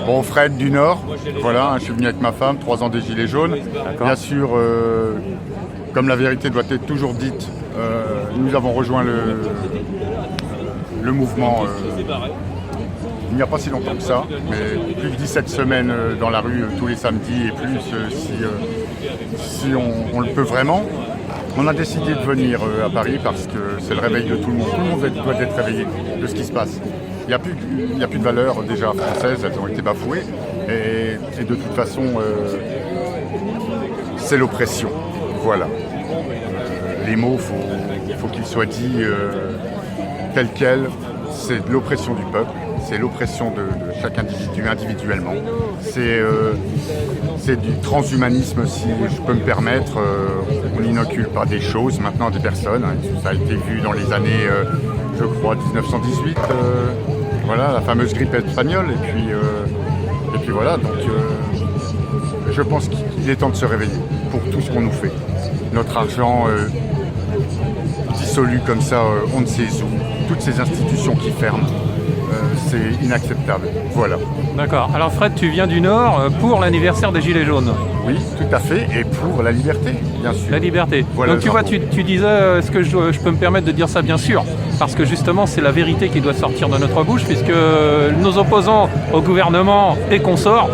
Bon, Fred du Nord, voilà, je suis venu avec ma femme, 3 ans des Gilets jaunes. Bien sûr, comme la vérité doit être toujours dite, nous avons rejoint le mouvement il n'y a pas si longtemps que ça, mais plus de 17 semaines dans la rue tous les samedis et plus si on le peut vraiment. On a décidé de venir à Paris parce que c'est le réveil de tout le monde. Tout le monde doit être réveillé de ce qui se passe. Il n'y a plus de valeurs déjà françaises, elles ont été bafouées. Et de toute façon, c'est l'oppression. Voilà. Les mots, faut qu'ils soient dits tels quels. C'est de l'oppression du peuple, c'est l'oppression de chaque individu individuellement. C'est du transhumanisme, si je peux me permettre. On n'inocule pas des choses, maintenant des personnes. Ça a été vu dans les années, je crois, 1918. Voilà, la fameuse grippe espagnole. Et puis voilà, donc je pense qu'il est temps de se réveiller pour tout ce qu'on nous fait. Notre argent dissolu comme ça, on ne sait où. Toutes ces institutions qui ferment, c'est inacceptable. Voilà. D'accord. Alors Fred, tu viens du Nord pour l'anniversaire des Gilets jaunes. Oui, tout à fait. Et pour la liberté, bien sûr. La liberté. Voilà. Donc tu vois, tu disais, est-ce que je peux me permettre de dire ça? Bien sûr. Parce que justement, c'est la vérité qui doit sortir de notre bouche, puisque nos opposants au gouvernement et consorts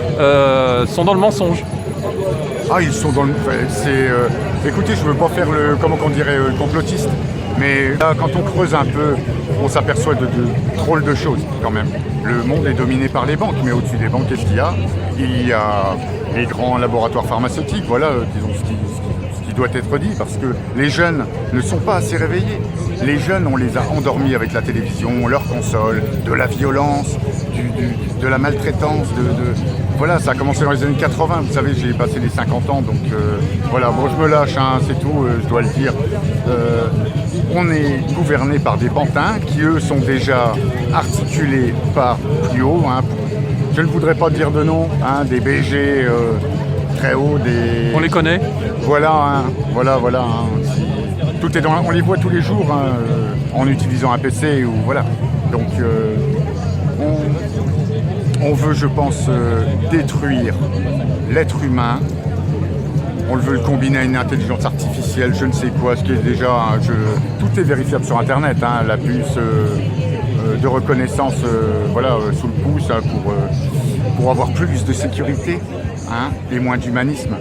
sont dans le mensonge. Ah, ils sont dans le... écoutez, je ne veux pas faire le complotiste. Mais là, quand on creuse un peu, on s'aperçoit de drôles de choses quand même. Le monde est dominé par les banques, mais au-dessus des banques, qu'est-ce qu'il y a? Il y a les grands laboratoires pharmaceutiques, voilà, disons ce qui doit être dit, parce que les jeunes ne sont pas assez réveillés. Les jeunes, on les a endormis avec la télévision, leurs consoles, de la violence, de la maltraitance, Voilà, ça a commencé dans les années 80, vous savez, j'ai passé les 50 ans, donc voilà, bon, je me lâche, hein, c'est tout, je dois le dire. On est gouverné par des pantins qui, eux, sont déjà articulés par plus haut. Hein, je ne voudrais pas dire de nom, hein, des BG très hauts, des... On les connaît. Voilà, hein, voilà. Hein, tout est on les voit tous les jours hein, en utilisant un PC ou voilà. Donc, on veut, je pense, détruire l'être humain. On veut le combiner à une intelligence artificielle, je ne sais quoi, ce qui est déjà... tout est vérifiable sur Internet, hein, la puce de reconnaissance sous le pouce hein, pour avoir plus de sécurité hein, et moins d'humanisme.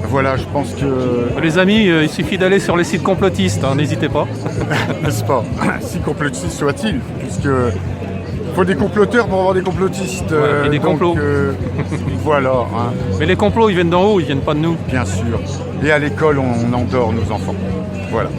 Voilà, je pense que... Les amis, il suffit d'aller sur les sites complotistes, hein, n'hésitez pas. N'est-ce pas? Si complotiste soit-il, puisque... Il faut des comploteurs pour avoir des complotistes. Ouais, et des complots. Voilà. Hein. Mais les complots, ils viennent d'en haut, ils viennent pas de nous. Bien sûr. Et à l'école, on endort nos enfants. Voilà.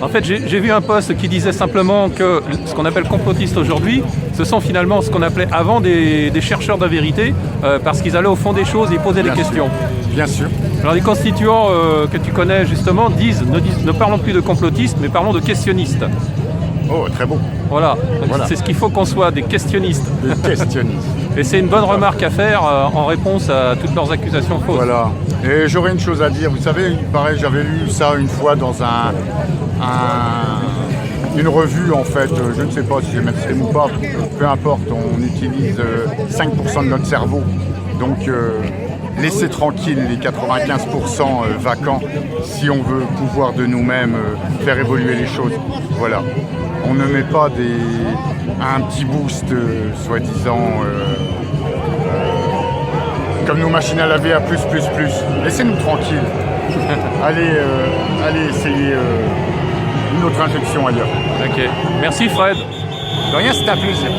En fait, j'ai vu un post qui disait simplement que ce qu'on appelle complotistes aujourd'hui, ce sont finalement ce qu'on appelait avant des chercheurs de la vérité, parce qu'ils allaient au fond des choses et ils posaient des questions. Bien sûr. Alors les constituants que tu connais justement ne parlons plus de complotistes, mais parlons de questionnistes. Oh, très beau. Voilà, c'est ce qu'il faut qu'on soit, des questionnistes. Des questionnistes. Et c'est une bonne remarque à faire en réponse à toutes leurs accusations fausses. Voilà. Et j'aurais une chose à dire. Vous savez, pareil, j'avais lu ça une fois dans une revue, en fait. Je ne sais pas si j'ai mainstream ou pas. Peu importe, on utilise 5% de notre cerveau. Donc, laissez tranquille les 95% vacants si on veut pouvoir de nous-mêmes faire évoluer les choses. Voilà. On ne met pas un petit boost, soi-disant, comme nos machines à laver à plus. Laissez-nous tranquilles. Allez essayer une autre injection ailleurs. Ok. Merci Fred. De rien, c'était un plaisir.